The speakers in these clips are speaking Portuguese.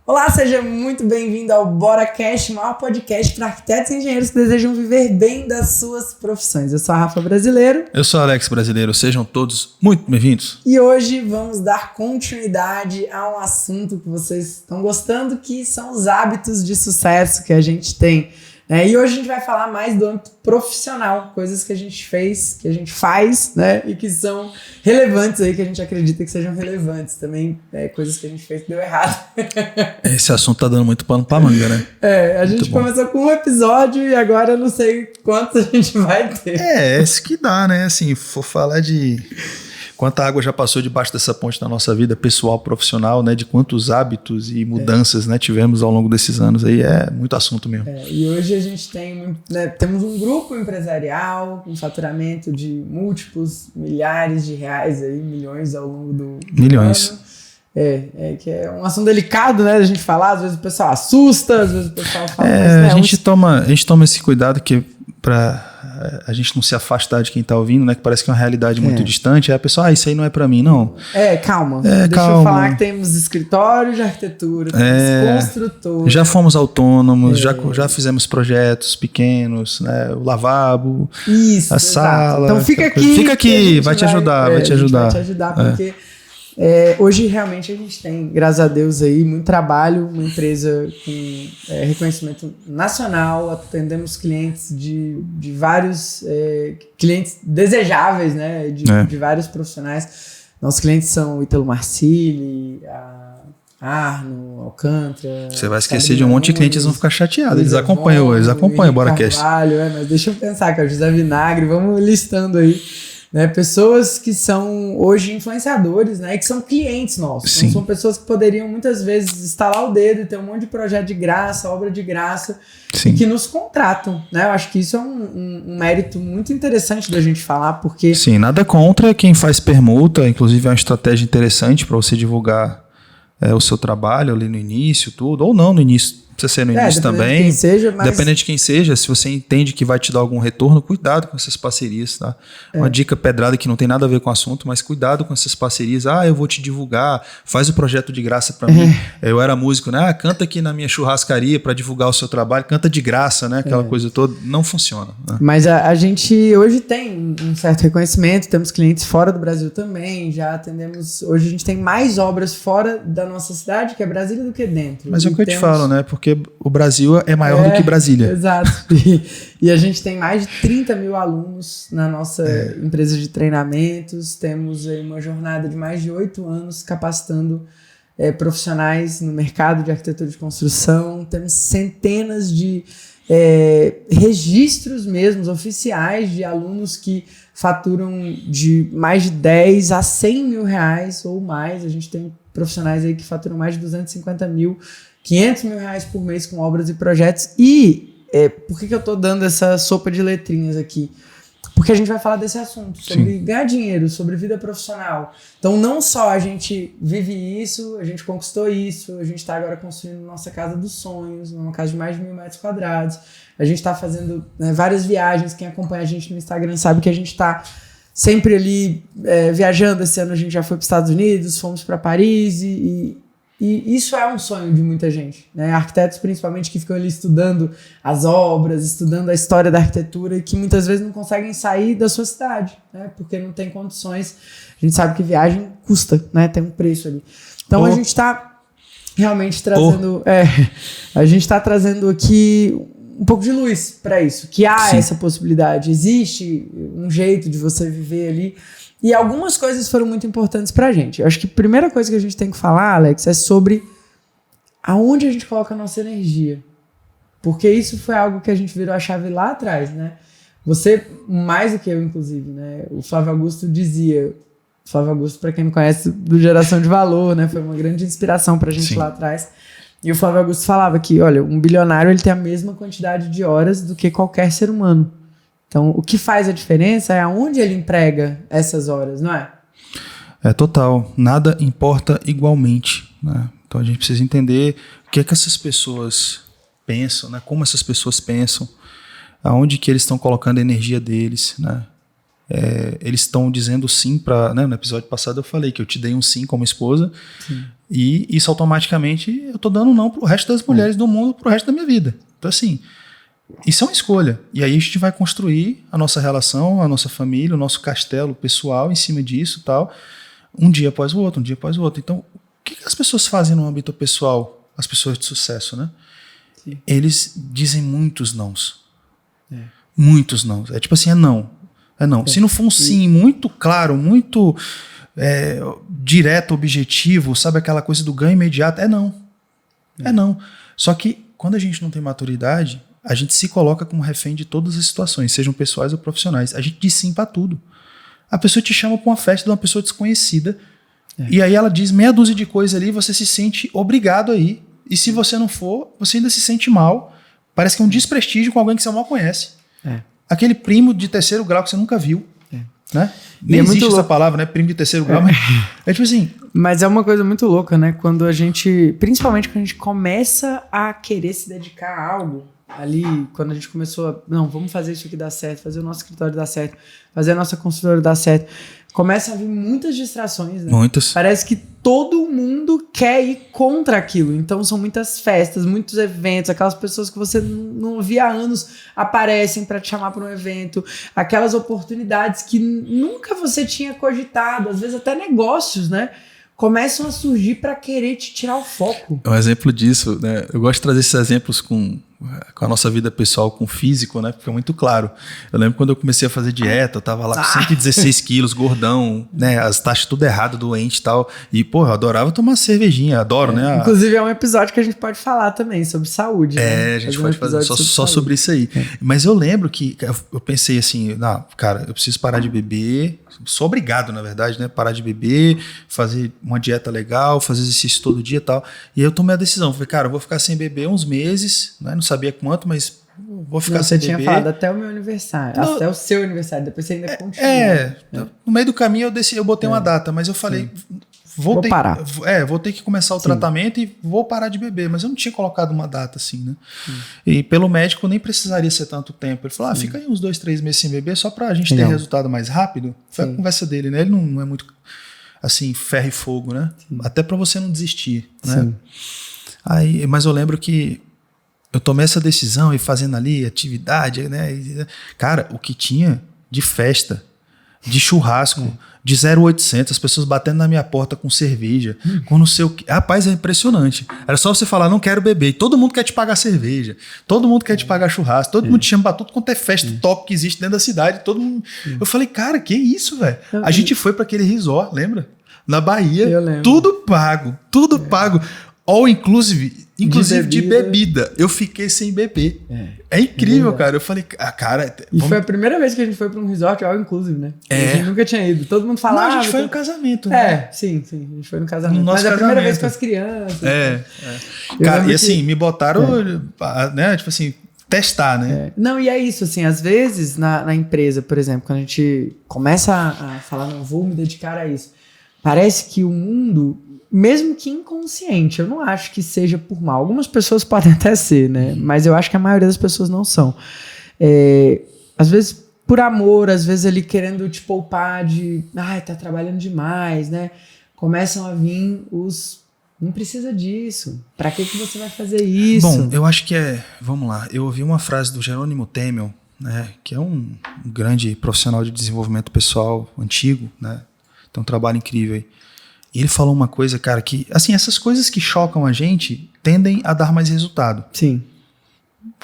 Olá, seja muito bem-vindo ao BoraCast, o maior podcast para arquitetos e engenheiros que desejam viver bem das suas profissões. Eu sou a Rafa Brasileiro. Eu sou o Alex Brasileiro, sejam todos muito bem-vindos. E hoje vamos dar continuidade a um assunto que vocês estão gostando, que são os hábitos de sucesso que a gente tem. E hoje a gente vai falar mais do âmbito profissional, coisas que a gente fez, que a gente faz, né? E que são relevantes aí, que a gente acredita que sejam relevantes. Também coisas que a gente fez que deu errado. Esse assunto tá dando muito pano pra manga, né? A gente começou com um episódio e agora eu não sei quantos a gente vai ter. Esse que dá, né? Assim, for falar de quanta água já passou debaixo dessa ponte na nossa vida pessoal, profissional, né? De quantos hábitos e mudanças né, tivemos ao longo desses anos aí, é muito assunto mesmo. E hoje a gente temos um grupo empresarial com faturamento de múltiplos milhares de reais, aí, milhões ao longo do milhões. ano. Que é um assunto delicado, né, a gente falar, às vezes o pessoal assusta, às vezes o pessoal fala... a gente toma esse cuidado que pra a gente não se afastar de quem tá ouvindo, né, que parece que é uma realidade muito distante, aí a pessoa, isso aí não é pra mim, não. Calma, deixa eu falar que temos escritórios de arquitetura, temos construtores. Já fomos autônomos, já fizemos projetos pequenos, né, o lavabo, a sala. Então fica aqui, vai te ajudar, vai te ajudar, porque... hoje realmente a gente tem, graças a Deus, aí, muito trabalho, uma empresa com reconhecimento nacional, atendemos clientes de vários clientes desejáveis, né, de vários profissionais. Nossos clientes são o Ítalo Marcilli, a Arno, Alcântara. Você vai esquecer de um monte de clientes, eles vão ficar chateados. Eles acompanham o BoraCast. Mas deixa eu pensar, que é o José Vinagre, vamos listando aí. Pessoas que são hoje influenciadores, né, e que são clientes nossos. Então, são pessoas que poderiam muitas vezes estalar o dedo e ter um monte de projeto de graça, obra de graça, e que nos contratam, né? Eu acho que isso é um mérito muito interessante da gente falar, porque... Sim, nada contra quem faz permuta, inclusive é uma estratégia interessante para você divulgar o seu trabalho ali no início, tudo, ou não no início. Precisa ser no início também. De quem seja, mas... Dependente de quem seja, se você entende que vai te dar algum retorno, cuidado com essas parcerias, tá? Uma dica pedrada que não tem nada a ver com o assunto, mas cuidado com essas parcerias. Eu vou te divulgar, faz o projeto de graça para mim. Eu era músico, né? Canta aqui na minha churrascaria para divulgar o seu trabalho, canta de graça, né? Aquela coisa toda, não funciona. Né? Mas a gente hoje tem um certo reconhecimento, temos clientes fora do Brasil também, já atendemos, hoje a gente tem mais obras fora da nossa cidade, que é Brasília, do que dentro. Mas é o que eu te falo, né? Porque o Brasil é maior do que Brasília. Exato. E a gente tem mais de 30 mil alunos na nossa empresa de treinamentos. Temos aí uma jornada de mais de 8 anos capacitando profissionais no mercado de arquitetura de construção. Temos centenas de registros mesmos, oficiais, de alunos que faturam de mais de 10 a 100 mil reais ou mais. A gente tem profissionais aí que faturam mais de 250 mil, 500 mil reais por mês com obras e projetos. E por que eu tô dando essa sopa de letrinhas aqui? Porque a gente vai falar desse assunto, sobre ganhar dinheiro, sobre vida profissional. Então não só a gente vive isso, a gente conquistou isso, a gente está agora construindo nossa casa dos sonhos, uma casa de mais de 1.000 metros quadrados. A gente está fazendo várias viagens. Quem acompanha a gente no Instagram sabe que a gente está sempre ali viajando. Esse ano a gente já foi para os Estados Unidos, fomos para Paris e isso é um sonho de muita gente, né? Arquitetos principalmente que ficam ali estudando as obras, estudando a história da arquitetura e que muitas vezes não conseguem sair da sua cidade, né? Porque não tem condições. A gente sabe que viagem custa, né? Tem um preço ali. Então a gente está realmente trazendo... a gente está trazendo aqui um pouco de luz para isso, que há essa possibilidade. Existe um jeito de você viver ali. E algumas coisas foram muito importantes pra gente. Eu acho que a primeira coisa que a gente tem que falar, Alex, é sobre aonde a gente coloca a nossa energia. Porque isso foi algo que a gente virou a chave lá atrás, né? Você, mais do que eu, inclusive, né? O Flávio Augusto dizia... Flávio Augusto, pra quem me conhece, do Geração de Valor, né? Foi uma grande inspiração pra gente lá atrás. E o Flávio Augusto falava que, olha, um bilionário ele tem a mesma quantidade de horas do que qualquer ser humano. Então, o que faz a diferença é aonde ele emprega essas horas, não é? Total. Nada importa igualmente, né? Então, a gente precisa entender o que é que essas pessoas pensam, né? Como essas pessoas pensam, aonde que eles estão colocando a energia deles, né? eles estão dizendo sim para... Né, no episódio passado eu falei que eu te dei um sim como esposa, e isso automaticamente eu tô dando não pro resto das mulheres do mundo, pro resto da minha vida. Então assim, isso é uma escolha. E aí a gente vai construir a nossa relação, a nossa família, o nosso castelo pessoal em cima disso e tal, um dia após o outro, um dia após o outro. Então, o que as pessoas fazem no âmbito pessoal, as pessoas de sucesso, né? Sim. Eles dizem muitos nãos. Muitos nãos. É tipo assim, é não. É não. Se não for um sim muito claro, muito direto, objetivo, sabe aquela coisa do ganho imediato, é não. É não. Só que quando a gente não tem maturidade, a gente se coloca como refém de todas as situações, sejam pessoais ou profissionais. A gente diz sim pra tudo. A pessoa te chama pra uma festa de uma pessoa desconhecida, e aí ela diz meia dúzia de coisas ali, você se sente obrigado a ir. E se você não for, você ainda se sente mal. Parece que é um desprestígio com alguém que você mal conhece. Aquele primo de terceiro grau que você nunca viu. Né? Nem existe essa palavra, né? Primo de terceiro grau, mas é tipo assim. Mas é uma coisa muito louca, né? Quando a gente, principalmente quando a gente começa a querer se dedicar a algo, ali, quando a gente começou a, não, vamos fazer isso aqui dar certo, fazer o nosso escritório dar certo, fazer a nossa consultoria dar certo, começa a vir muitas distrações, né? Muitas. Parece que todo mundo quer ir contra aquilo. Então são muitas festas, muitos eventos, aquelas pessoas que você não via há anos aparecem para te chamar para um evento, aquelas oportunidades que nunca você tinha cogitado, às vezes até negócios, né? Começam a surgir para querer te tirar o foco. Um exemplo disso, né? Eu gosto de trazer esses exemplos com a nossa vida pessoal, com o físico, né? Porque é muito claro. Eu lembro quando eu comecei a fazer dieta, eu tava lá com 116 quilos, gordão, né? As taxas tudo errado, doente e tal. E, porra, eu adorava tomar cervejinha, adoro, né? Inclusive é um episódio que a gente pode falar também sobre saúde. Né? A gente pode fazer só sobre isso aí. Mas eu lembro que eu pensei assim, não, cara, eu preciso parar de beber. Sou obrigado, na verdade, né? Parar de beber, fazer uma dieta legal, fazer exercício todo dia e tal. E aí eu tomei a decisão. Falei, cara, eu vou ficar sem beber uns meses, né? Não sabia quanto, mas vou ficar sem beber. Você tinha falado até o meu aniversário, até o seu aniversário, depois você ainda continua. No meio do caminho eu botei uma data, mas eu falei, vou parar. Vou ter que começar o tratamento e vou parar de beber, mas eu não tinha colocado uma data assim, né? E pelo médico nem precisaria ser tanto tempo. Ele falou, fica aí uns 2, 3 meses sem beber, só pra gente ter resultado mais rápido. Foi a conversa dele, né? Ele não é muito assim, ferro e fogo, né? Até pra você não desistir, né? Aí, mas eu lembro que eu tomei essa decisão e fazendo ali atividade, né? E, cara, o que tinha de festa, de churrasco, de 0800, as pessoas batendo na minha porta com cerveja, com não sei o que. Rapaz, é impressionante. Era só você falar, não quero beber. E todo mundo quer te pagar cerveja, todo mundo quer te pagar churrasco, todo mundo te chama pra tudo quanto é festa top que existe dentro da cidade. Todo mundo. Eu falei, cara, que isso, velho? A gente foi pra aquele resort, lembra? Na Bahia, tudo pago, tudo pago. All inclusive de bebida. Eu fiquei sem beber. É incrível, cara. Eu falei, cara... E foi a primeira vez que a gente foi pra um resort all inclusive, né? A gente nunca tinha ido. Todo mundo falava... Não, a gente foi no casamento, né? Sim. A gente foi no casamento. Mas a primeira vez com as crianças. Cara, e assim, me botaram, né? Tipo assim, testar, né? Não, e é isso, assim, às vezes na empresa, por exemplo, quando a gente começa a falar, não, vou me dedicar a isso, parece que o mundo... Mesmo que inconsciente, eu não acho que seja por mal. Algumas pessoas podem até ser, né? Mas eu acho que a maioria das pessoas não são. Às vezes por amor, às vezes ali querendo te poupar de... tá trabalhando demais, né? Começam a vir os... Não precisa disso. Pra que você vai fazer isso? Bom, eu acho que Vamos lá. Eu ouvi uma frase do Jerônimo Temel, né? Que é um grande profissional de desenvolvimento pessoal antigo, né? Tem um trabalho incrível aí. E ele falou uma coisa, cara, que... Assim, essas coisas que chocam a gente tendem a dar mais resultado. Sim.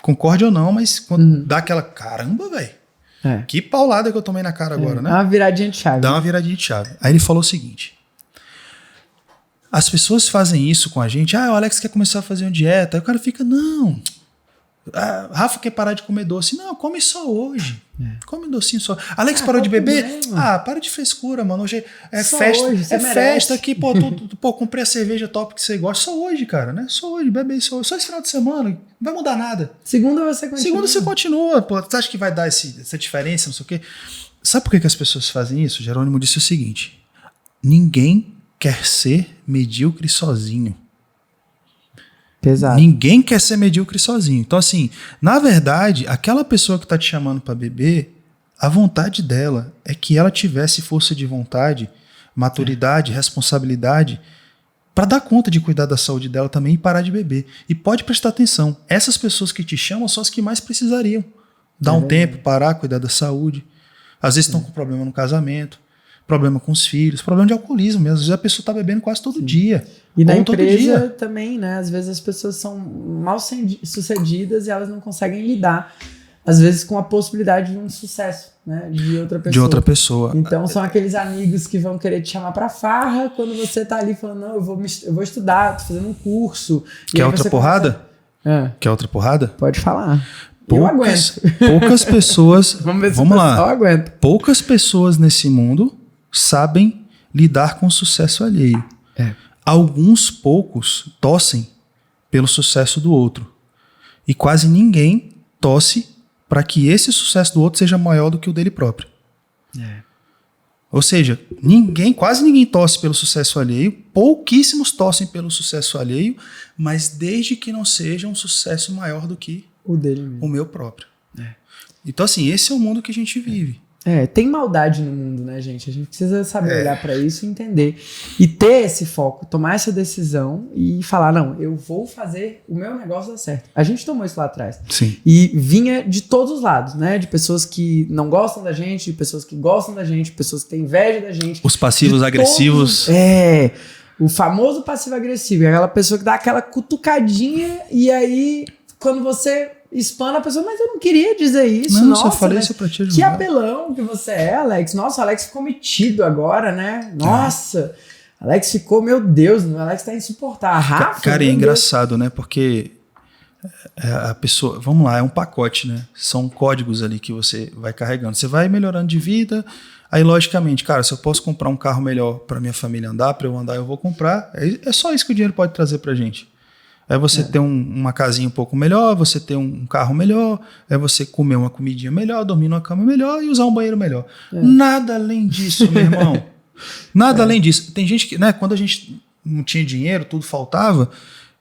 Concorde ou não, mas quando dá aquela... Caramba, velho. Que paulada que eu tomei na cara agora, né? Dá uma viradinha de chave. Dá uma viradinha de chave. Aí ele falou o seguinte. As pessoas fazem isso com a gente. O Alex quer começar a fazer uma dieta. Aí o cara fica, não... Rafa quer parar de comer doce. Não, come só hoje. Come docinho só. Alex parou de beber? Para de frescura, mano. Hoje é só festa. Hoje, festa aqui, pô, comprei a cerveja top que você gosta. Só hoje, cara, né? Só hoje, bebe só esse final de semana. Não vai mudar nada. Segunda você continua. Pô, você acha que vai dar essa diferença, não sei o quê? Sabe por que as pessoas fazem isso? Jerônimo disse o seguinte: ninguém quer ser medíocre sozinho. Pesado. Ninguém quer ser medíocre sozinho. Então, assim, na verdade, aquela pessoa que tá te chamando para beber, A vontade dela é que ela tivesse força de vontade, maturidade, responsabilidade para dar conta de cuidar da saúde dela também e parar de beber. E pode prestar atenção, essas pessoas que te chamam são as que mais precisariam. Dar um tempo, parar, cuidar da saúde. Às vezes estão com problema no casamento, problema com os filhos, problema de alcoolismo mesmo. Às vezes a pessoa está bebendo quase todo dia. E na empresa também, né? Às vezes as pessoas são mal sucedidas e elas não conseguem lidar, às vezes, com a possibilidade de um sucesso, né? De outra pessoa. De outra pessoa. Então são aqueles amigos que vão querer te chamar pra farra quando você tá ali falando, não, eu vou estudar, tô fazendo um curso. Quer outra porrada? Quer outra porrada? Pode falar. Eu aguento. Poucas pessoas. Vamos lá. Eu aguento. Poucas pessoas nesse mundo sabem lidar com o sucesso alheio. Alguns poucos tossem pelo sucesso do outro. E quase ninguém tosse para que esse sucesso do outro seja maior do que o dele próprio. Ou seja, quase ninguém tosse pelo sucesso alheio, pouquíssimos tossem pelo sucesso alheio, mas desde que não seja um sucesso maior do que o dele mesmo. O meu próprio. Então, assim, esse é o mundo que a gente vive. Tem maldade no mundo, né, gente? A gente precisa saber olhar para isso e entender. E ter esse foco, tomar essa decisão e falar, não, eu vou fazer o meu negócio dar certo. A gente tomou isso lá atrás. Sim. E vinha de todos os lados, né? De pessoas que não gostam da gente, de pessoas que gostam da gente, pessoas que têm inveja da gente. Os passivos agressivos. O famoso passivo agressivo. É aquela pessoa que dá aquela cutucadinha e aí, quando você espana a pessoa, mas eu não queria dizer isso. Não, nossa, só falei isso pra te ajudar. Que apelão que você é, Alex. Nossa, o Alex ficou metido agora, né? Nossa, Alex ficou, meu Deus, o Alex tá insuportável. Rafa, cara, é engraçado, né? Porque a pessoa, vamos lá, é um pacote, né? São códigos ali que você vai carregando. Você vai melhorando de vida, aí logicamente, cara, se eu posso comprar um carro melhor pra minha família andar, pra eu andar, eu vou comprar. É só isso que o dinheiro pode trazer pra gente. É você ter uma casinha um pouco melhor, você ter um carro melhor, é você comer uma comidinha melhor, dormir numa cama melhor e usar um banheiro melhor. Nada além disso, meu irmão. Nada além disso. Tem gente que, né, quando a gente não tinha dinheiro, tudo faltava,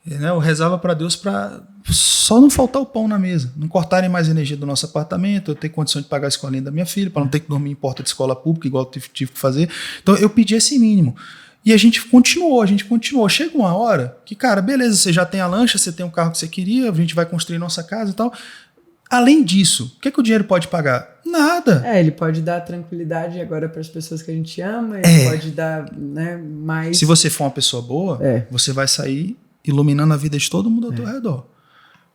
né, eu rezava para Deus para só não faltar o pão na mesa, não cortarem mais a energia do nosso apartamento, eu ter condição de pagar a escolinha da minha filha, para não ter que dormir em porta de escola pública, igual eu tive que fazer. Então eu pedi esse mínimo. E a gente continuou. Chega uma hora que, cara, beleza, você já tem a lancha, você tem o carro que você queria, a gente vai construir nossa casa e tal. Além disso, o que o dinheiro pode pagar? Nada. Ele pode dar tranquilidade agora para as pessoas que a gente ama, ele pode dar, né, mais... Se você for uma pessoa boa, você vai sair iluminando a vida de todo mundo ao teu redor.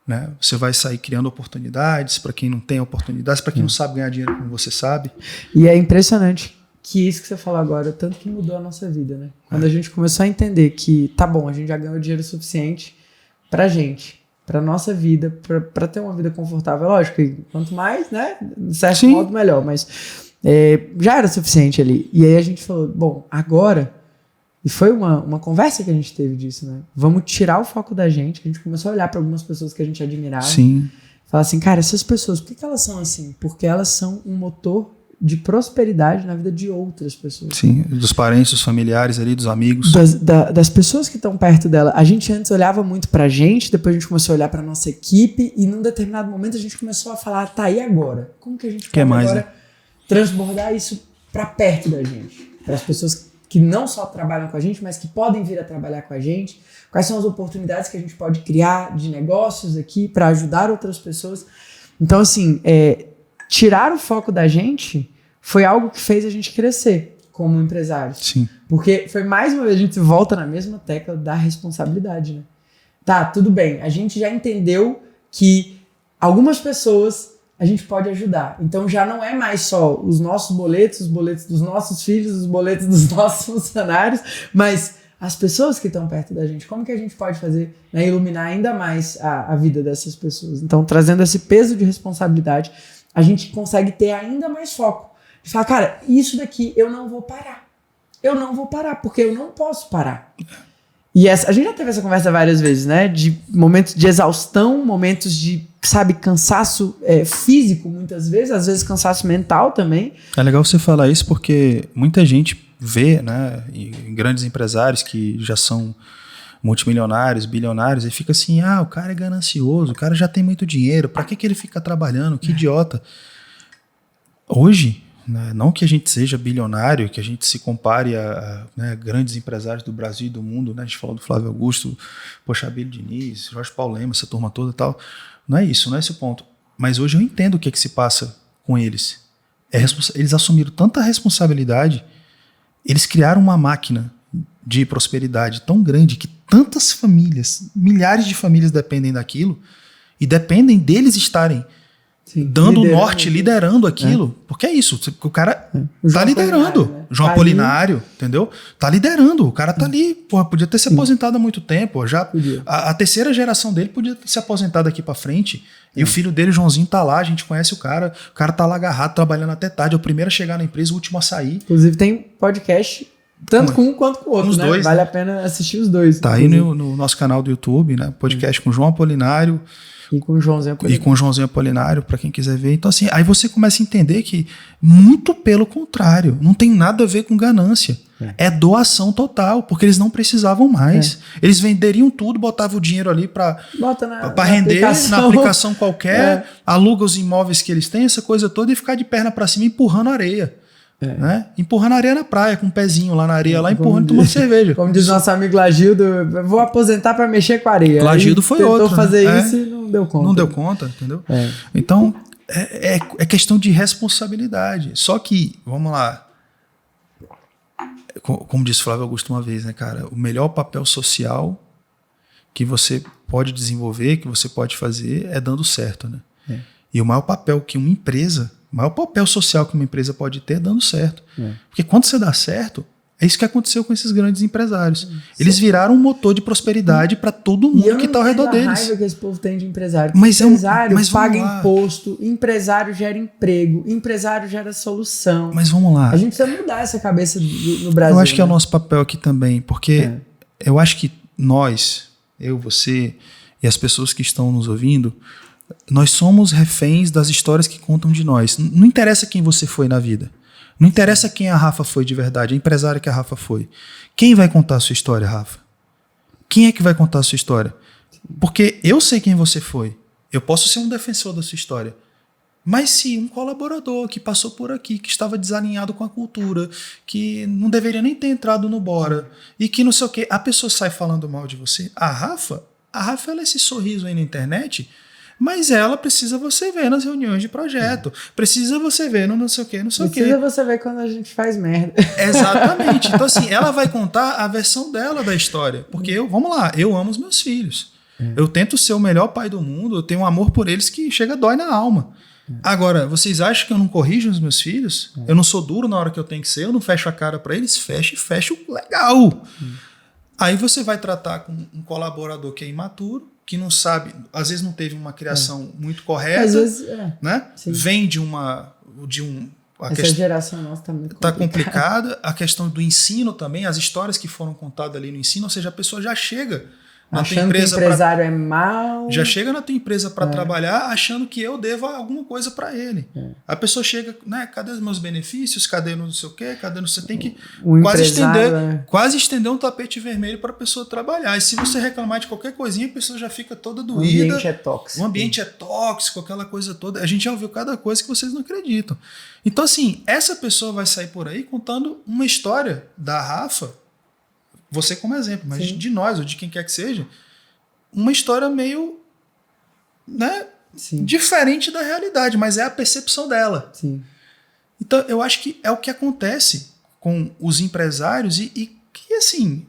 Né? Você vai sair criando oportunidades para quem não tem oportunidades, para quem não sabe ganhar dinheiro como você sabe. E é impressionante que isso que você falou agora, tanto que mudou a nossa vida, né? Quando a gente começou a entender que, tá bom, a gente já ganhou dinheiro suficiente pra gente, pra nossa vida, pra ter uma vida confortável. Lógico, e quanto mais, né? De certo modo, melhor, mas já era suficiente ali. E aí a gente falou, bom, agora, e foi uma conversa que a gente teve disso, né? Vamos tirar o foco da gente. A gente começou a olhar pra algumas pessoas que a gente admirava. Sim. Falar assim, cara, essas pessoas, por que elas são assim? Porque elas são um motor de prosperidade na vida de outras pessoas. Sim, dos parentes, dos familiares ali, dos amigos. Das pessoas que estão perto dela. A gente antes olhava muito pra gente, depois a gente começou a olhar pra nossa equipe e num determinado momento a gente começou a falar, tá, e agora? Como que a gente pode agora transbordar isso pra perto da gente? Para as pessoas que não só trabalham com a gente, mas que podem vir a trabalhar com a gente. Quais são as oportunidades que a gente pode criar de negócios aqui para ajudar outras pessoas? Então, assim, tirar o foco da gente foi algo que fez a gente crescer como empresários. Sim. Porque foi mais uma vez, a gente volta na mesma tecla da responsabilidade, né? Tá, tudo bem, a gente já entendeu que algumas pessoas a gente pode ajudar. Então já não é mais só os nossos boletos, os boletos dos nossos filhos, os boletos dos nossos funcionários, mas as pessoas que estão perto da gente. Como que a gente pode fazer, né, iluminar ainda mais a vida dessas pessoas? Então, trazendo esse peso de responsabilidade, a gente consegue ter ainda mais foco. De falar, cara, isso daqui eu não vou parar. Eu não vou parar, porque eu não posso parar. E a gente já teve essa conversa várias vezes, né? De momentos de exaustão, momentos de, sabe, cansaço físico, muitas vezes, às vezes cansaço mental também. É legal você falar isso porque muita gente vê, né, em grandes empresários que já são multimilionários, bilionários, e fica assim, o cara é ganancioso, o cara já tem muito dinheiro, pra que ele fica trabalhando? Que idiota. hoje, né, não que a gente seja bilionário, que a gente se compare a né, grandes empresários do Brasil e do mundo, né, a gente falou do Flávio Augusto, Abílio Diniz, Jorge Paulo Lema, essa turma toda e tal. Não é isso, não é esse o ponto. Mas hoje eu entendo o que se passa com eles. Eles assumiram tanta responsabilidade, eles criaram uma máquina de prosperidade tão grande que tantas famílias, milhares de famílias dependem daquilo e dependem deles estarem dando o norte, liderando aquilo. Porque é isso, o cara tá liderando. Né? João Apolinário, entendeu? Tá liderando, o cara tá ali, porra, podia ter se aposentado há muito tempo. Já a terceira geração dele podia ter se aposentado aqui pra frente. E o filho dele, o Joãozinho, tá lá, a gente conhece o cara tá lá agarrado, trabalhando até tarde, é o primeiro a chegar na empresa, o último a sair. Inclusive tem podcast, tanto com um quanto com o outro, né? Dois, vale a pena assistir os dois. Tá aí no nosso canal do YouTube, né? Podcast com o João Apolinário. E com o Joãozinho Apolinário. E com o Joãozinho Apolinário, para quem quiser ver. Então, assim, aí você começa a entender que, muito pelo contrário, não tem nada a ver com ganância. É doação total, porque eles não precisavam mais. Eles venderiam tudo, botavam o dinheiro ali para render na aplicação qualquer, aluga os imóveis que eles têm, essa coisa toda, e ficar de perna para cima empurrando areia. Né? Empurrando areia na praia, com um pezinho lá na areia, lá empurrando e tomando cerveja. Como diz nosso amigo Lagildo, vou aposentar para mexer com areia. Lagildo foi outro. Tentou fazer isso e não deu conta. Não deu conta, entendeu? Então, é questão de responsabilidade. Só que, vamos lá, como disse Flávio Augusto uma vez, né, cara? O melhor papel social que você pode desenvolver, que você pode fazer, é dando certo, né? E o maior papel que uma empresa, o maior papel social que uma empresa pode ter é dando certo. Porque quando você dá certo, é isso que aconteceu com esses grandes empresários. Eles viraram um motor de prosperidade para todo mundo que está ao redor deles. A raiva que esse povo tem de empresário. Mas empresário paga imposto, empresário gera emprego, empresário gera solução. Mas vamos lá. A gente precisa mudar essa cabeça no Brasil. Eu acho que é o nosso papel aqui também, porque eu acho que nós, eu, você e as pessoas que estão nos ouvindo, nós somos reféns das histórias que contam de nós. Não interessa quem você foi na vida. Não interessa quem a Rafa foi de verdade, a empresária que a Rafa foi. Quem vai contar a sua história, Rafa? Quem é que vai contar a sua história? Porque eu sei quem você foi. Eu posso ser um defensor da sua história. Mas se um colaborador que passou por aqui, que estava desalinhado com a cultura, que não deveria nem ter entrado no Bora, e que não sei o quê, a pessoa sai falando mal de você. A Rafa ela é esse sorriso aí na internet, mas ela precisa você ver nas reuniões de projeto. Precisa você ver no não sei o quê, não sei o quê. Precisa você ver quando a gente faz merda. Exatamente. Então, assim, ela vai contar a versão dela da história. Porque vamos lá, eu amo os meus filhos. Eu tento ser o melhor pai do mundo, eu tenho um amor por eles que chega dói na alma. Agora, vocês acham que eu não corrijo os meus filhos? Eu não sou duro na hora que eu tenho que ser, eu não fecho a cara para eles? Fecho legal. Aí você vai tratar com um colaborador que é imaturo, que não sabe, às vezes não teve uma criação muito correta, às vezes, né? Vem de essa geração nossa tá muito complicada. A questão do ensino também, as histórias que foram contadas ali no ensino, ou seja, a pessoa já chega na tua empresa, que o empresário é mau. Já chega na tua empresa para trabalhar achando que eu devo alguma coisa para ele. A pessoa chega, né? Cadê os meus benefícios? Cadê não sei o quê? Cadê você tem que quase estender um tapete vermelho para a pessoa trabalhar. E se você reclamar de qualquer coisinha, a pessoa já fica toda doída. O ambiente é tóxico. O ambiente é tóxico, aquela coisa toda. A gente já ouviu cada coisa que vocês não acreditam. Então, assim, essa pessoa vai sair por aí contando uma história da Rafa, você como exemplo, mas de nós, ou de quem quer que seja, uma história meio, né, diferente da realidade, mas é a percepção dela. Então, eu acho que é o que acontece com os empresários e assim,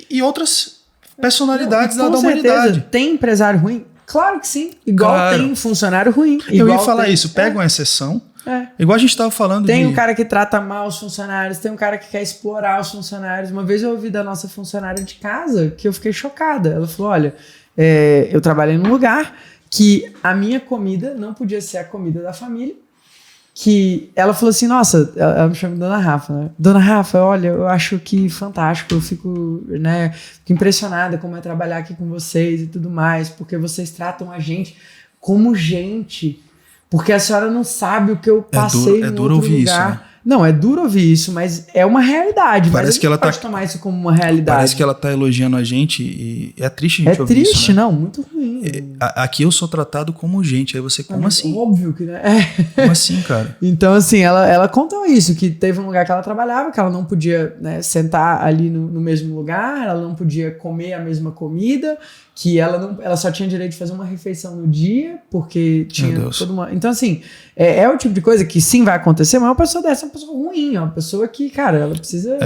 e outras personalidades da humanidade. Tem empresário ruim? Claro que sim. Igual tem funcionário ruim. Eu ia falar isso, pega uma exceção. Igual a gente estava falando tem um cara que trata mal os funcionários, tem um cara que quer explorar os funcionários. Uma vez eu ouvi da nossa funcionária de casa que eu fiquei chocada. Ela falou, olha, eu trabalhei num lugar que a minha comida não podia ser a comida da família. Que ela falou assim, nossa, ela me chama de Dona Rafa, né? Dona Rafa, olha, eu acho que fantástico, eu fico impressionada como é trabalhar aqui com vocês e tudo mais, porque vocês tratam a gente como gente. Porque a senhora não sabe o que eu passei no outro lugar. Isso, né? Não, é duro ouvir isso, mas é uma realidade. Parece mas que ela pode tomar isso como uma realidade. Parece que ela tá elogiando a gente e é triste a gente ouvir triste, isso, né? não, muito ruim. Aqui eu sou tratado como gente, aí você, como assim? Óbvio que, né? Como assim, cara? Então, assim, ela contou isso, que teve um lugar que ela trabalhava, que ela não podia, né, sentar ali no mesmo lugar, ela não podia comer a mesma comida, que ela só tinha direito de fazer uma refeição no dia, porque tinha toda uma... Então, assim, é o tipo de coisa que sim vai acontecer, mas uma pessoa dessa é uma pessoa ruim, é uma pessoa que, cara, ela precisa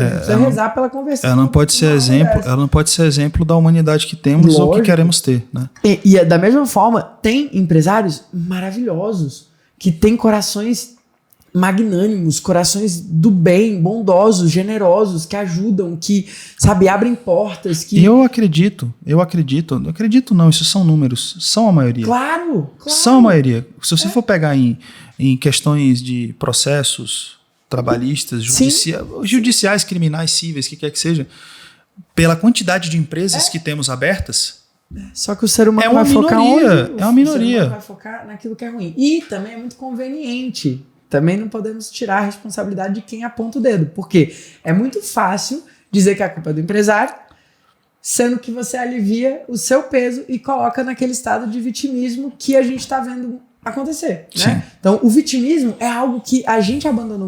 rezar pela conversão. Ela não pode ser exemplo, ela não pode ser exemplo da humanidade que temos. Lógico. Ou que queremos ter, né? E da mesma forma, tem empresários maravilhosos, que têm corações magnânimos, corações do bem, bondosos, generosos, que ajudam, que, sabe, abrem portas. Que... Eu acredito, não, isso são números, são a maioria. Claro. São a maioria. Se você for pegar em questões de processos trabalhistas, judiciais, criminais, cíveis, que quer que seja, pela quantidade de empresas que temos abertas. Só que o ser humano vai focar onde? É uma minoria. O ser humano vai focar naquilo que é ruim. E também é muito conveniente. Também não podemos tirar a responsabilidade de quem aponta o dedo. Porque é muito fácil dizer que a culpa é do empresário, sendo que você alivia o seu peso e coloca naquele estado de vitimismo que a gente está vendo acontecer, né? Então, o vitimismo é algo que a gente abandonou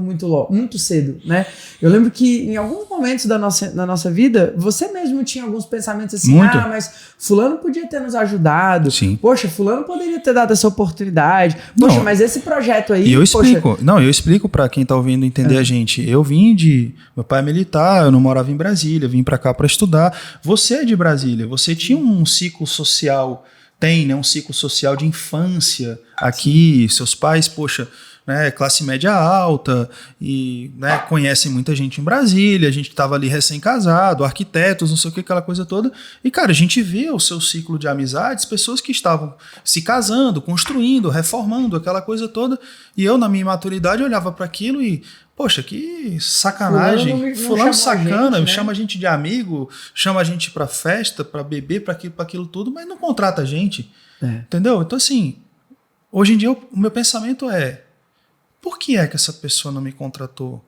muito cedo, né? Eu lembro que em alguns momentos da nossa vida, você mesmo tinha alguns pensamentos assim, mas fulano podia ter nos ajudado, poxa, fulano poderia ter dado essa oportunidade, poxa, mas esse projeto aí... E eu explico para quem tá ouvindo entender a gente. Meu pai é militar, eu não morava em Brasília, vim para cá para estudar. Você é de Brasília, você tinha um ciclo social... Tem, né, um ciclo social de infância aqui, seus pais, poxa, né, classe média alta e, né, conhecem muita gente em Brasília, a gente estava ali recém-casado, arquitetos, não sei o que, aquela coisa toda. E, cara, a gente vê o seu ciclo de amizades, pessoas que estavam se casando, construindo, reformando, aquela coisa toda. E eu, na minha maturidade, olhava para aquilo e... Poxa, que sacanagem. Fulano sacana, chama a gente de amigo, chama a gente pra festa, pra beber, pra aquilo tudo, mas não contrata a gente. Entendeu? Então, assim, hoje em dia o meu pensamento é: por que é que essa pessoa não me contratou?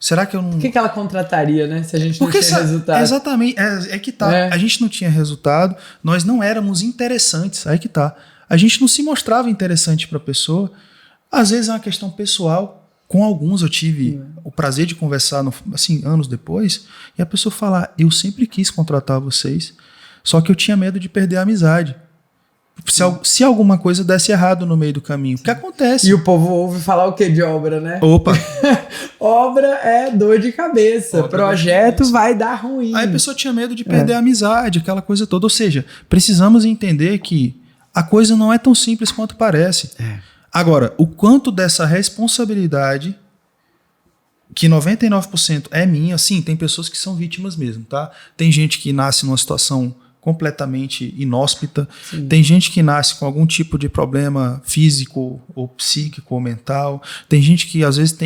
Será que eu não... Por que ela contrataria, né? Se a gente não tinha resultado. Exatamente, é que tá. A gente não tinha resultado, nós não éramos interessantes, aí que tá. A gente não se mostrava interessante pra pessoa. Às vezes é uma questão pessoal. Com alguns eu tive o prazer de conversar assim, anos depois, e a pessoa falar: eu sempre quis contratar vocês, só que eu tinha medo de perder a amizade. Se alguma coisa desse errado no meio do caminho. O que acontece? E o povo ouve falar o que de obra, né? Opa! Obra é dor de cabeça. Projeto vai dar ruim. Aí a pessoa tinha medo de perder a amizade, aquela coisa toda. Ou seja, precisamos entender que a coisa não é tão simples quanto parece. Agora, o quanto dessa responsabilidade, que 99% é minha, sim, tem pessoas que são vítimas mesmo, tá? Tem gente que nasce numa situação completamente inóspita, tem gente que nasce com algum tipo de problema físico ou psíquico ou mental, tem gente que às vezes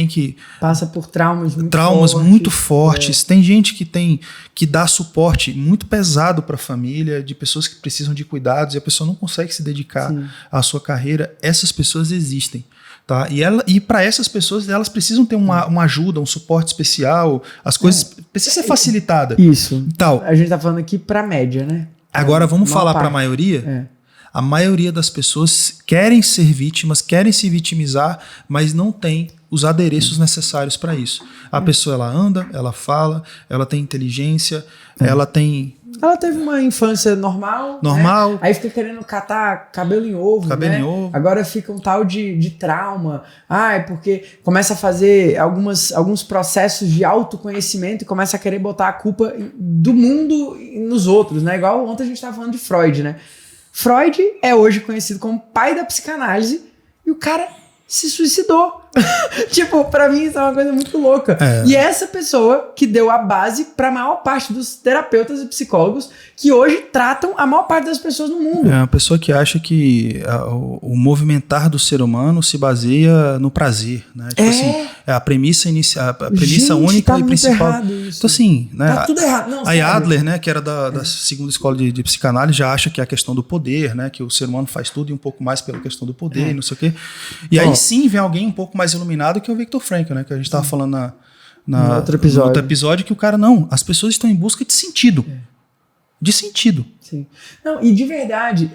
passa por traumas muito fortes, tem gente que dá suporte muito pesado para a família, de pessoas que precisam de cuidados e a pessoa não consegue se dedicar à sua carreira. Essas pessoas existem. Tá? E para essas pessoas, elas precisam ter uma ajuda, um suporte especial, as coisas precisam ser facilitadas. Isso. A gente tá falando aqui para a média, né? Agora vamos falar para a maioria? A maioria das pessoas querem ser vítimas, querem se vitimizar, mas não tem os adereços necessários para isso. A pessoa, ela anda, ela fala, ela tem inteligência, ela teve uma infância normal. Né? Aí fica querendo catar cabelo em ovo. Agora fica um tal de trauma. Porque começa a fazer alguns processos de autoconhecimento e começa a querer botar a culpa do mundo nos outros, né? Igual ontem a gente estava falando de Freud, né? Freud é hoje conhecido como pai da psicanálise e o cara se suicidou. Tipo, pra mim isso é uma coisa muito louca. E essa pessoa que deu a base pra maior parte dos terapeutas e psicólogos que hoje tratam a maior parte das pessoas no mundo. É uma pessoa que acha que o movimentar do ser humano se baseia no prazer, né? Tipo assim, é a premissa única e principal. Então assim, né? Tá tudo errado. Não, a Adler, né, que era da segunda escola de psicanálise, já acha que é a questão do poder, né? Que o ser humano faz tudo e um pouco mais pela questão do poder e não sei o quê. E aí sim vem alguém um pouco mais iluminado, que é o Viktor Frankl, né? Que a gente estava falando no outro episódio, que o cara, não, as pessoas estão em busca de sentido. De sentido. Sim. Não, e de verdade,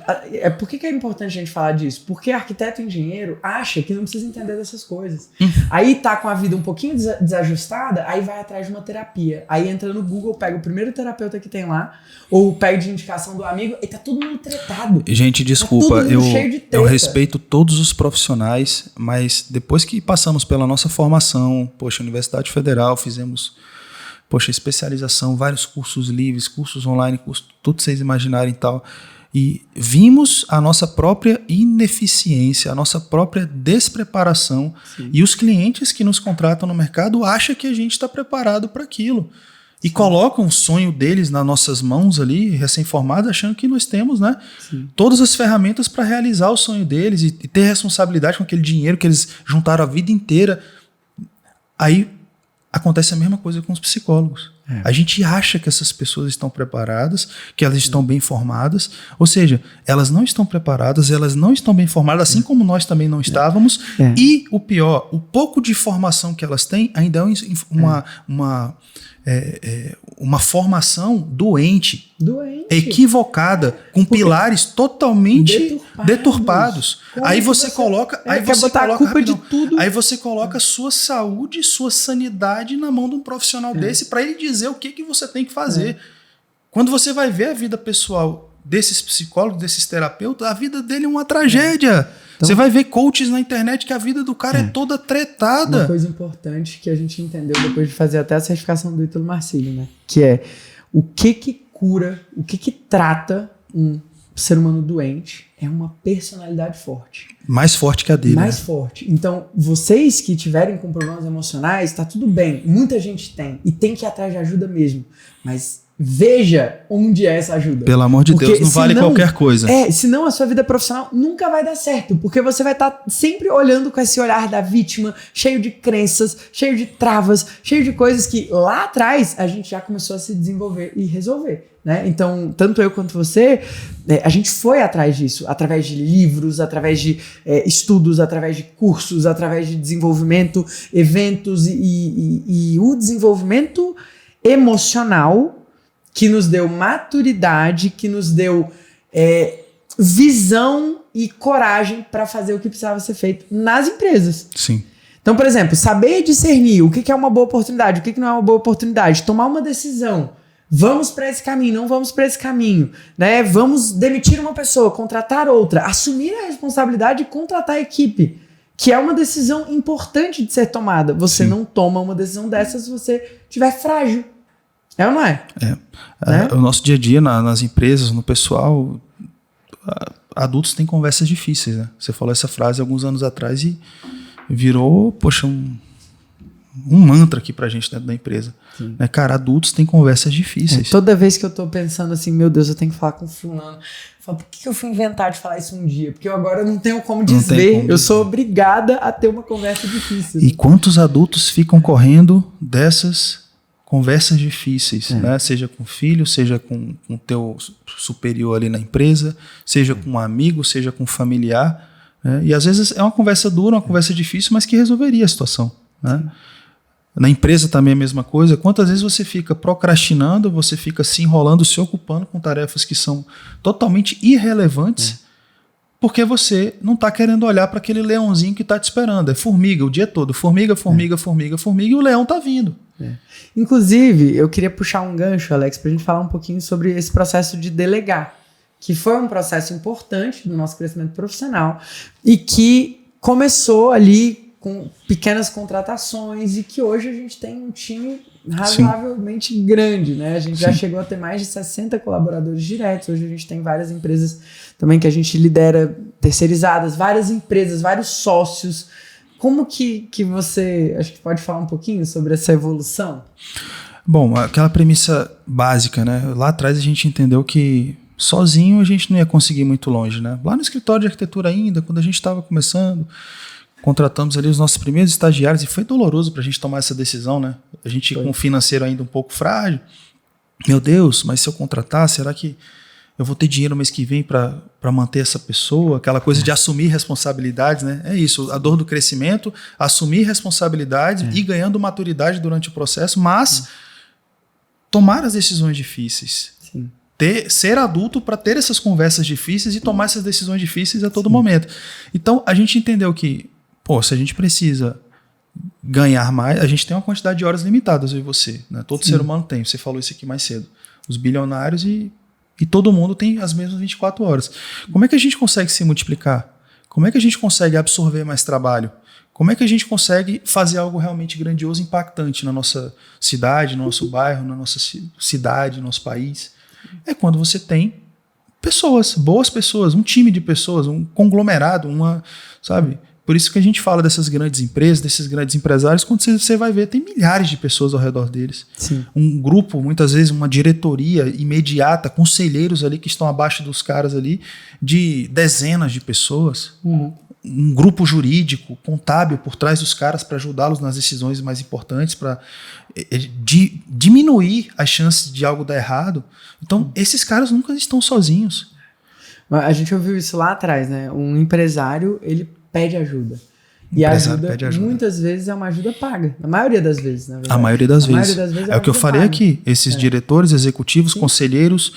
por que é importante a gente falar disso? Porque arquiteto e engenheiro acha que não precisa entender dessas coisas. Aí tá com a vida um pouquinho desajustada, aí vai atrás de uma terapia. Aí entra no Google, pega o primeiro terapeuta que tem lá, ou pega de indicação do amigo, e tá todo mundo tretado. Gente, desculpa, eu respeito todos os profissionais, mas depois que passamos pela nossa formação, Universidade Federal, fizemos... especialização, vários cursos livres, cursos online, tudo vocês imaginarem e tal. E vimos a nossa própria ineficiência, a nossa própria despreparação. Sim. E os clientes que nos contratam no mercado acham que a gente está preparado para aquilo. E colocam o sonho deles nas nossas mãos ali, recém-formados, achando que nós temos, né, todas as ferramentas para realizar o sonho deles e ter responsabilidade com aquele dinheiro que eles juntaram a vida inteira. Aí acontece a mesma coisa com os psicólogos. A gente acha que essas pessoas estão preparadas, que elas estão bem formadas, ou seja, elas não estão preparadas, elas não estão bem formadas, assim como nós também não estávamos, e o pior, o pouco de formação que elas têm ainda é uma formação doente, equivocada, com pilares totalmente deturpados. Aí você coloca a culpa de tudo. Aí você coloca sua saúde, sua sanidade na mão de um profissional desse para ele dizer o que você tem que fazer. Quando você vai ver a vida pessoal desses psicólogos, desses terapeutas, a vida dele é uma tragédia. Então, você vai ver coaches na internet que a vida do cara é toda tretada. Uma coisa importante que a gente entendeu depois de fazer até a certificação do Ítalo Marcílio, né? Que é o que cura, o que trata um ser humano doente é uma personalidade forte. Mais forte que a dele. Mais forte. Então, vocês que tiverem com problemas emocionais, tá tudo bem. Muita gente tem. E tem que ir atrás de ajuda mesmo. Mas veja onde é essa ajuda. Pelo amor de Deus, não vale qualquer coisa. Senão a sua vida profissional nunca vai dar certo, porque você vai estar sempre olhando com esse olhar da vítima, cheio de crenças, cheio de travas, cheio de coisas que lá atrás a gente já começou a se desenvolver e resolver. Né? Então, tanto eu quanto você, a gente foi atrás disso, através de livros, através de estudos, através de cursos, através de desenvolvimento, eventos e o desenvolvimento emocional que nos deu maturidade, que nos deu visão e coragem para fazer o que precisava ser feito nas empresas. Sim. Então, por exemplo, saber discernir o que é uma boa oportunidade, o que não é uma boa oportunidade, tomar uma decisão. Vamos para esse caminho, não vamos para esse caminho, né? Vamos demitir uma pessoa, contratar outra, assumir a responsabilidade de contratar a equipe, que é uma decisão importante de ser tomada. Você não toma uma decisão dessa se você estiver frágil. É ou não é? Né? O nosso dia a dia nas empresas, no pessoal, adultos têm conversas difíceis, né? Você falou essa frase alguns anos atrás e virou, um mantra aqui pra gente dentro da empresa. Né? Cara, adultos têm conversas difíceis. Toda vez que eu tô pensando assim, meu Deus, eu tenho que falar com fulano. Eu falo, por que eu fui inventar de falar isso um dia? Porque eu agora não tenho como dizer. Eu sou obrigada a ter uma conversa difícil. E quantos adultos ficam correndo dessas conversas difíceis, né? Seja com o filho, seja com o teu superior ali na empresa, seja com um amigo, seja com um familiar. Né? E às vezes é uma conversa dura, uma conversa difícil, mas que resolveria a situação. Né? Na empresa também é a mesma coisa. Quantas vezes você fica procrastinando, você fica se enrolando, se ocupando com tarefas que são totalmente irrelevantes, porque você não está querendo olhar para aquele leãozinho que está te esperando. É formiga o dia todo. Formiga, formiga, formiga, formiga, e o leão está vindo. Inclusive, eu queria puxar um gancho, Alex, para a gente falar um pouquinho sobre esse processo de delegar, que foi um processo importante do nosso crescimento profissional e que começou ali com pequenas contratações e que hoje a gente tem um time razoavelmente grande, né? A gente já chegou a ter mais de 60 colaboradores diretos, hoje a gente tem várias empresas também que a gente lidera terceirizadas, várias empresas, vários sócios. Como que você, acho que pode falar um pouquinho sobre essa evolução? Bom, aquela premissa básica, né? Lá atrás a gente entendeu que sozinho a gente não ia conseguir muito longe, né? Lá no escritório de arquitetura ainda, quando a gente estava começando, contratamos ali os nossos primeiros estagiários e foi doloroso para a gente tomar essa decisão, né? A gente com o financeiro ainda um pouco frágil. Meu Deus, mas se eu contratar, será que eu vou ter dinheiro mês que vem para manter essa pessoa, aquela coisa de assumir responsabilidades, né? É isso, a dor do crescimento, assumir responsabilidades e ganhando maturidade durante o processo, mas tomar as decisões difíceis. Sim. Ser adulto para ter essas conversas difíceis e tomar essas decisões difíceis a todo momento. Então, a gente entendeu que, se a gente precisa ganhar mais, a gente tem uma quantidade de horas limitadas, eu e você. Né? Todo ser humano tem, você falou isso aqui mais cedo. Os bilionários e todo mundo tem as mesmas 24 horas. Como é que a gente consegue se multiplicar? Como é que a gente consegue absorver mais trabalho? Como é que a gente consegue fazer algo realmente grandioso, impactante na nossa cidade, no nosso bairro, na nossa cidade, no nosso país? É quando você tem pessoas, boas pessoas, um time de pessoas, um conglomerado, sabe? Por isso que a gente fala dessas grandes empresas, desses grandes empresários, quando você vai ver, tem milhares de pessoas ao redor deles. Sim. Um grupo, muitas vezes uma diretoria imediata, conselheiros ali que estão abaixo dos caras ali, de dezenas de pessoas. Um grupo jurídico, contábil por trás dos caras para ajudá-los nas decisões mais importantes, para diminuir as chances de algo dar errado. Então, esses caras nunca estão sozinhos. A gente ouviu isso lá atrás, né? Um empresário, ele pede ajuda. E a ajuda, muitas vezes, é uma ajuda paga. A maioria das vezes, na verdade. A maioria das vezes é o que eu falei paga. Aqui. Esses diretores, executivos, conselheiros,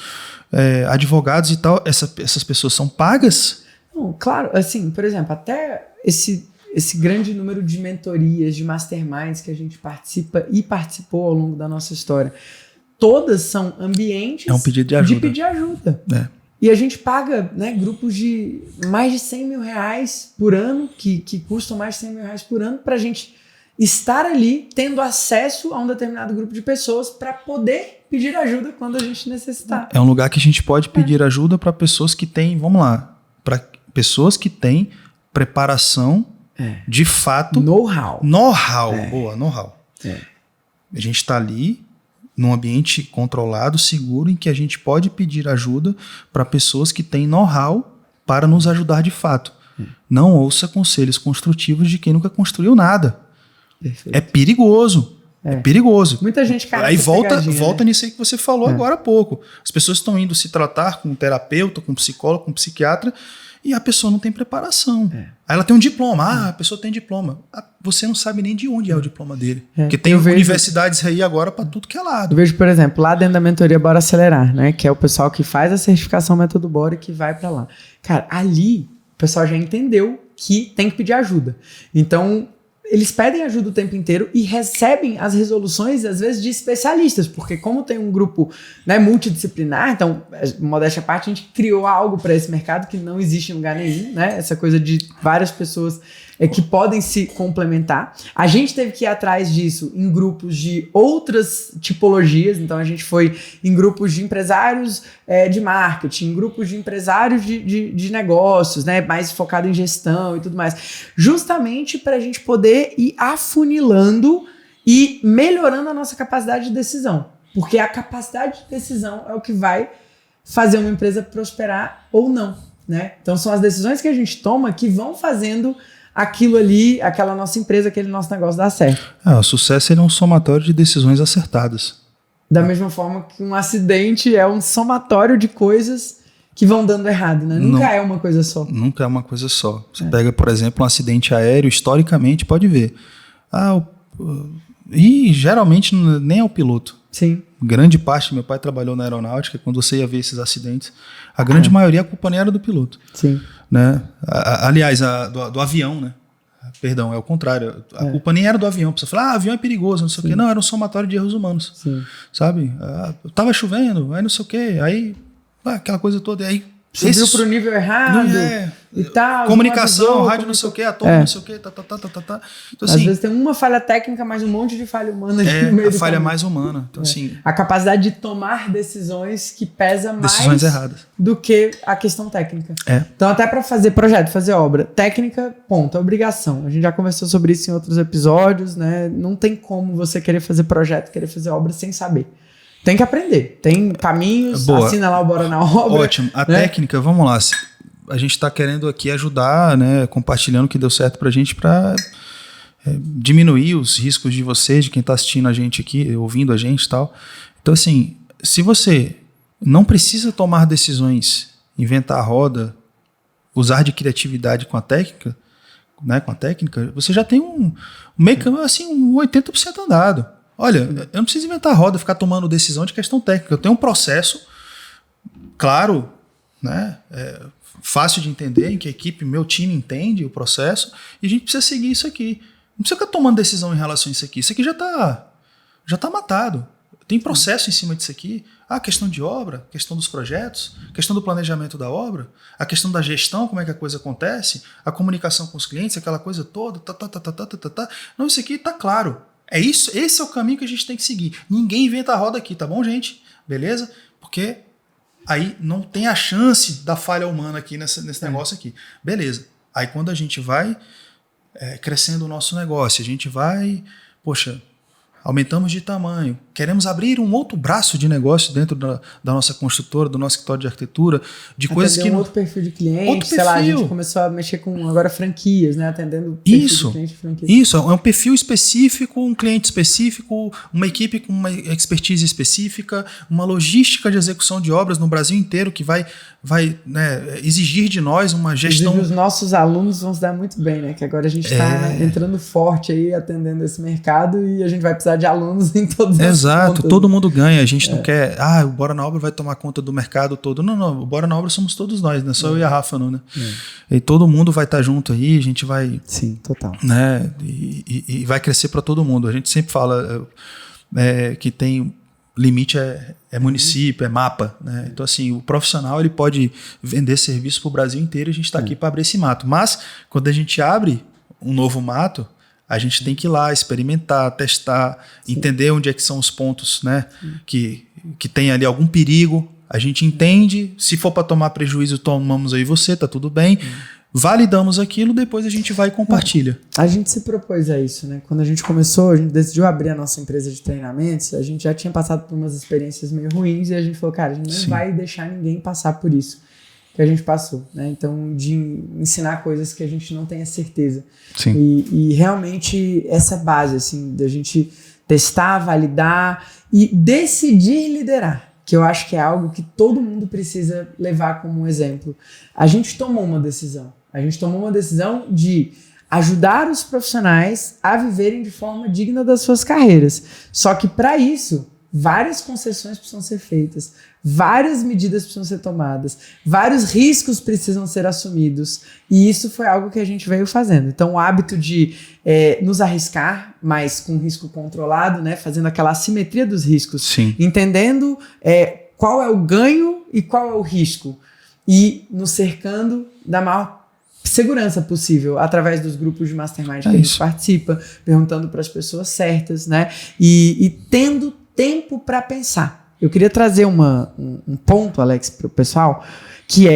advogados e tal, essas pessoas são pagas? Não, claro, assim, por exemplo, até esse grande número de mentorias, de masterminds que a gente participa e participou ao longo da nossa história, todas são ambientes pedido de pedir ajuda. E a gente paga, né, grupos de mais de 100 mil reais por ano, que custam mais de 100 mil reais por ano, para a gente estar ali tendo acesso a um determinado grupo de pessoas para poder pedir ajuda quando a gente necessitar. É um lugar que a gente pode pedir ajuda para pessoas que têm, vamos lá, para pessoas que têm preparação de fato. Know-how. Boa, know-how. A gente está ali num ambiente controlado, seguro, em que a gente pode pedir ajuda para pessoas que têm know-how para nos ajudar de fato. Não ouça conselhos construtivos de quem nunca construiu nada. Perfeito. É perigoso. É perigoso. Muita gente cai. Aí volta nisso aí que você falou agora há pouco. As pessoas estão indo se tratar com um terapeuta, com um psicólogo, com um psiquiatra, e a pessoa não tem preparação. Aí ela tem um diploma. A pessoa tem diploma. Você não sabe nem de onde é o diploma dele. Porque tem universidades aí agora para tudo que é lado. Eu vejo, por exemplo, lá dentro da mentoria Bora Acelerar, né? Que é o pessoal que faz a certificação Método Bora e que vai para lá. Cara, ali o pessoal já entendeu que tem que pedir ajuda. Então, eles pedem ajuda o tempo inteiro e recebem as resoluções, às vezes, de especialistas, porque como tem um grupo, né, multidisciplinar, então, modéstia à parte, a gente criou algo para esse mercado que não existe em lugar nenhum, né? Essa coisa de várias pessoas que podem se complementar. A gente teve que ir atrás disso em grupos de outras tipologias, então a gente foi em grupos de empresários de marketing, em grupos de empresários de negócios, né, mais focado em gestão e tudo mais, justamente para a gente poder ir afunilando e melhorando a nossa capacidade de decisão, porque a capacidade de decisão é o que vai fazer uma empresa prosperar ou não, né? Então são as decisões que a gente toma que vão fazendo aquilo ali, aquela nossa empresa, aquele nosso negócio dar certo. O sucesso é um somatório de decisões acertadas. Da mesma forma que um acidente é um somatório de coisas que vão dando errado, né? Nunca é uma coisa só. Nunca é uma coisa só. Você pega, por exemplo, um acidente aéreo, historicamente, pode ver. E geralmente nem é o piloto. Sim. Grande parte, meu pai trabalhou na aeronáutica, quando você ia ver esses acidentes, a grande maioria, a culpa nem era do piloto. Sim. Né? Aliás, do avião, né? Perdão, é o contrário. A culpa nem era do avião. Você fala, avião é perigoso, não sei o quê. Não, era um somatório de erros humanos. Sim. Sabe? Tava chovendo, aí não sei o quê. Aí, aquela coisa toda. Aí subiu pro nível errado e tal. Comunicação, rádio não sei o quê, atome não sei o quê, Então, assim, às vezes tem uma falha técnica, mas um monte de falha humana aqui no meio a falha mais humana. Então, assim, a capacidade de tomar decisões que pesa decisões mais erradas do que a questão técnica. Então, até para fazer projeto, fazer obra, técnica, ponto, é obrigação. A gente já conversou sobre isso em outros episódios, né? Não tem como você querer fazer projeto, querer fazer obra sem saber. Tem que aprender. Tem caminhos, assina lá o Bora na Obra. Ótimo. A técnica, vamos lá. A gente está querendo aqui ajudar, né, compartilhando o que deu certo para a gente, para diminuir os riscos de vocês, de quem está assistindo a gente aqui, ouvindo a gente e tal. Então, assim, se você não precisa tomar decisões, inventar a roda, usar de criatividade com a técnica, né, você já tem meio que assim, um 80% andado. Olha, eu não preciso inventar a roda, ficar tomando decisão de questão técnica. Eu tenho um processo claro, né, fácil de entender, em que a equipe, meu time entende o processo, e a gente precisa seguir isso aqui. Não precisa ficar tomando decisão em relação a isso aqui. Isso aqui já tá matado. Tem processo em cima disso aqui. A questão de obra, questão dos projetos, questão do planejamento da obra, a questão da gestão, como é que a coisa acontece, a comunicação com os clientes, aquela coisa toda. Não, isso aqui tá claro. É isso, esse é o caminho que a gente tem que seguir. Ninguém inventa a roda aqui, tá bom, gente? Beleza? Porque aí não tem a chance da falha humana aqui nesse negócio aqui. Beleza. Aí quando a gente vai crescendo o nosso negócio, a gente vai, poxa, aumentamos de tamanho, queremos abrir um outro braço de negócio dentro da nossa construtora, do nosso escritório de arquitetura, de coisas que... outro perfil de cliente, sei lá, a gente começou a mexer com agora franquias, né, atendendo perfil de cliente de franquia. Isso, é um perfil específico, um cliente específico, uma equipe com uma expertise específica, uma logística de execução de obras no Brasil inteiro que vai né, exigir de nós uma gestão... Inclusive, os nossos alunos vão se dar muito bem, né, que agora a gente está entrando forte aí, atendendo esse mercado, e a gente vai precisar de alunos em todos os Exato, todo mundo ganha. A gente não quer, o Bora na Obra vai tomar conta do mercado todo. Não, o Bora na Obra somos todos nós, não é só eu e a Rafa, não, né? E todo mundo vai estar junto aí, a gente vai... Sim, total. Né, e vai crescer para todo mundo. A gente sempre fala que tem... Limite é município, é mapa, né? Então, assim, o profissional ele pode vender serviço para o Brasil inteiro, a gente está aqui para abrir esse mato. Mas, quando a gente abre um novo mato, a gente tem que ir lá, experimentar, testar, entender onde é que são os pontos, né, que tem ali algum perigo. A gente entende, se for para tomar prejuízo, tomamos aí você, tá tudo bem. Validamos aquilo, depois a gente vai e compartilha. A gente se propôs a isso, né? Quando a gente começou, a gente decidiu abrir a nossa empresa de treinamentos, a gente já tinha passado por umas experiências meio ruins e a gente falou, cara, a gente não vai deixar ninguém passar por isso que a gente passou, né? Então, de ensinar coisas que a gente não tenha certeza. Sim. E realmente essa base, assim, da gente testar, validar e decidir liderar, que eu acho que é algo que todo mundo precisa levar como um exemplo. A gente tomou uma decisão. A gente tomou uma decisão de ajudar os profissionais a viverem de forma digna das suas carreiras. Só que para isso, várias concessões precisam ser feitas, várias medidas precisam ser tomadas, vários riscos precisam ser assumidos. E isso foi algo que a gente veio fazendo. Então, o hábito de nos arriscar, mas com risco controlado, né, fazendo aquela assimetria dos riscos, Sim. entendendo qual é o ganho e qual é o risco, e nos cercando da maior segurança possível através dos grupos de mastermind que a gente participa, perguntando para as pessoas certas, né, e tendo tempo para pensar. Eu queria trazer um ponto, Alex, para o pessoal, que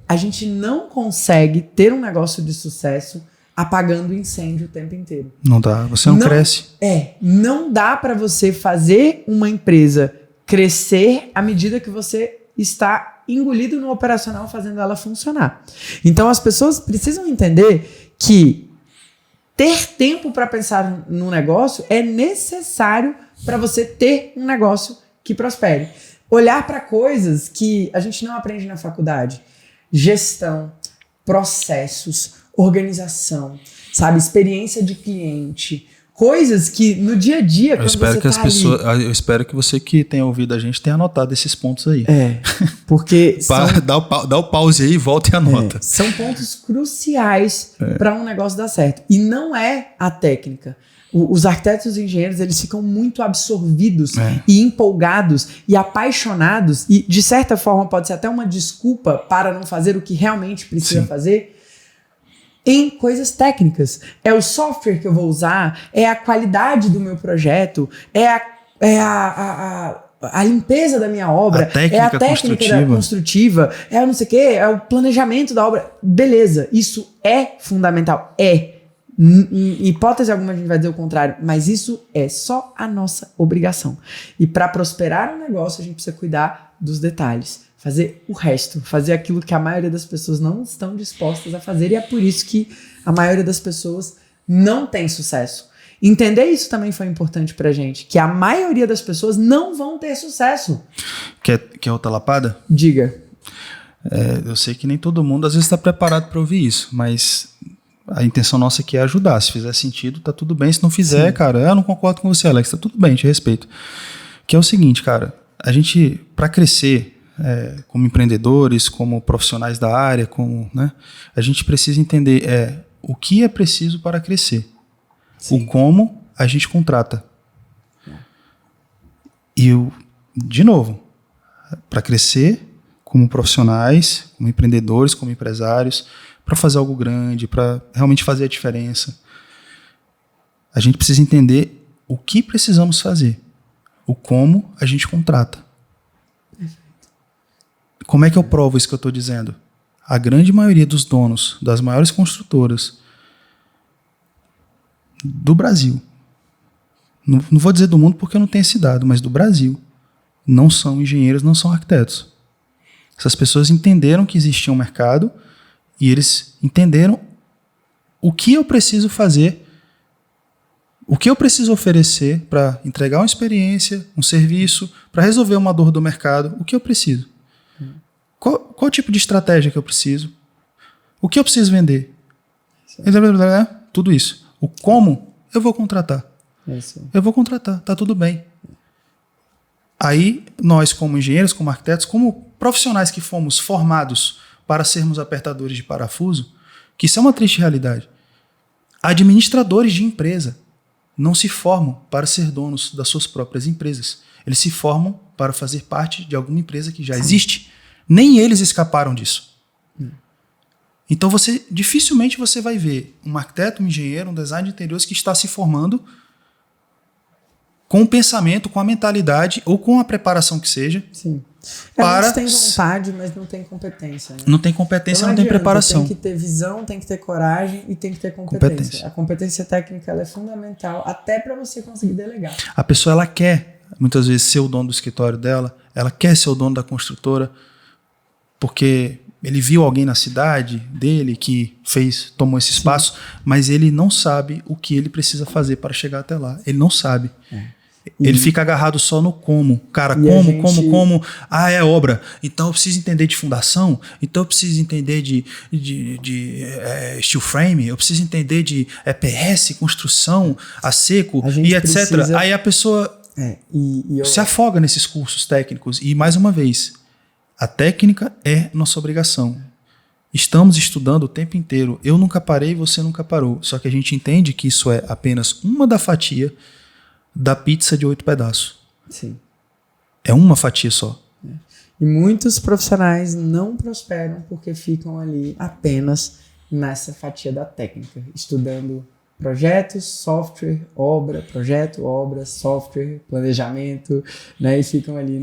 a gente não consegue ter um negócio de sucesso apagando incêndio o tempo inteiro. Não dá, você não cresce. Não dá para você fazer uma empresa crescer à medida que você está engolido no operacional fazendo ela funcionar. Então as pessoas precisam entender que ter tempo para pensar no negócio é necessário para você ter um negócio que prospere. Olhar para coisas que a gente não aprende na faculdade. Gestão, processos, organização, sabe, experiência de cliente, coisas que no dia a dia, quando eu espero que você que tenha ouvido a gente tenha anotado esses pontos aí. Porque dá o pause aí, volta e anota. São pontos cruciais para um negócio dar certo. E não é a técnica. Os arquitetos e engenheiros, eles ficam muito absorvidos e empolgados e apaixonados, e de certa forma pode ser até uma desculpa para não fazer o que realmente precisa fazer, em coisas técnicas. É o software que eu vou usar, é a qualidade do meu projeto, é a limpeza da minha obra, é a técnica construtiva, é não sei o quê, é o planejamento da obra. Beleza, isso é fundamental, Em hipótese alguma a gente vai dizer o contrário, mas isso é só a nossa obrigação. E para prosperar um negócio, a gente precisa cuidar dos detalhes, fazer o resto, fazer aquilo que a maioria das pessoas não estão dispostas a fazer, e é por isso que a maioria das pessoas não tem sucesso. Entender isso também foi importante pra gente, que a maioria das pessoas não vão ter sucesso. Quer outra lapada? Diga. Eu sei que nem todo mundo às vezes está preparado para ouvir isso, mas a intenção nossa aqui é ajudar. Se fizer sentido, tá tudo bem. Se não fizer, sim, cara, eu não concordo com você, Alex, tá tudo bem, te respeito. Que é o seguinte, cara, a gente, para crescer como empreendedores, como profissionais da área, né, a gente precisa entender o que é preciso para crescer, sim, o como a gente contrata. E, de novo, para crescer como profissionais, como empreendedores, como empresários, para fazer algo grande, para realmente fazer a diferença, a gente precisa entender o que precisamos fazer, o como a gente contrata. Como é que eu provo isso que eu estou dizendo? A grande maioria dos donos das maiores construtoras do Brasil, não vou dizer do mundo porque eu não tenho esse dado, mas do Brasil, não são engenheiros, não são arquitetos. Essas pessoas entenderam que existia um mercado e eles entenderam o que eu preciso fazer, o que eu preciso oferecer para entregar uma experiência, um serviço, para resolver uma dor do mercado, o que eu preciso. Qual tipo de estratégia que eu preciso? O que eu preciso vender? Tudo isso. O como eu vou contratar. Eu vou contratar, tá tudo bem. Aí, nós como engenheiros, como arquitetos, como profissionais que fomos formados para sermos apertadores de parafuso, que isso é uma triste realidade. Administradores de empresa não se formam para ser donos das suas próprias empresas. Eles se formam para fazer parte de alguma empresa que já existe. Nem eles escaparam disso. Então, dificilmente você vai ver um arquiteto, um engenheiro, um designer de interiores que está se formando com o pensamento, com a mentalidade ou com a preparação que seja. Sim. A gente tem vontade, mas não tem competência. Né? Não tem competência, não tem preparação. Tem que ter visão, tem que ter coragem e tem que ter competência. A competência técnica ela é fundamental até para você conseguir delegar. A pessoa ela quer, muitas vezes, ser o dono do escritório dela, ela quer ser o dono da construtora, porque ele viu alguém na cidade dele que tomou esse espaço, sim, mas ele não sabe o que ele precisa fazer para chegar até lá. Ele não sabe. Ele fica agarrado só no como. Cara, como? Ah, é obra. Então eu preciso entender de fundação. Então eu preciso entender de steel frame. Eu preciso entender de EPS, construção, a seco e etc. Precisa... Aí a pessoa se afoga nesses cursos técnicos. E mais uma vez, a técnica é nossa obrigação. Estamos estudando o tempo inteiro. Eu nunca parei, você nunca parou. Só que a gente entende que isso é apenas uma da fatia da pizza de 8 pedaços. Sim. É uma fatia só. E muitos profissionais não prosperam porque ficam ali apenas nessa fatia da técnica, estudando projetos, software, obra, projeto, obra, software, planejamento, né? E ficam ali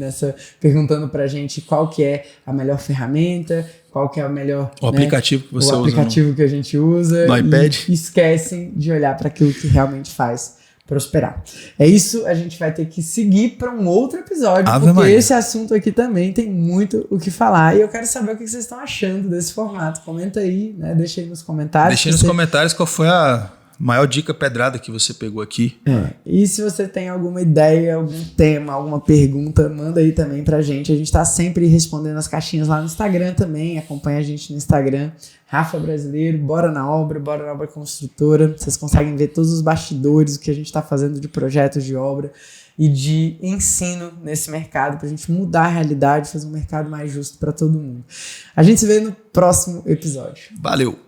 perguntando pra gente qual que é a melhor ferramenta, qual que é o melhor... O aplicativo que você usa. O aplicativo que a gente usa. No iPad. E esquecem de olhar para aquilo que realmente faz prosperar. É isso, a gente vai ter que seguir para um outro episódio, porque esse assunto aqui também tem muito o que falar. E eu quero saber o que vocês estão achando desse formato. Comenta aí, né? Deixa aí nos comentários. Deixa aí nos comentários qual foi a maior dica pedrada que você pegou aqui. E se você tem alguma ideia, algum tema, alguma pergunta, manda aí também pra gente. A gente tá sempre respondendo as caixinhas lá no Instagram também. Acompanha a gente no Instagram. Rafa Brasileiro, bora na obra construtora. Vocês conseguem ver todos os bastidores, o que a gente tá fazendo de projetos de obra e de ensino nesse mercado pra gente mudar a realidade, fazer um mercado mais justo para todo mundo. A gente se vê no próximo episódio. Valeu!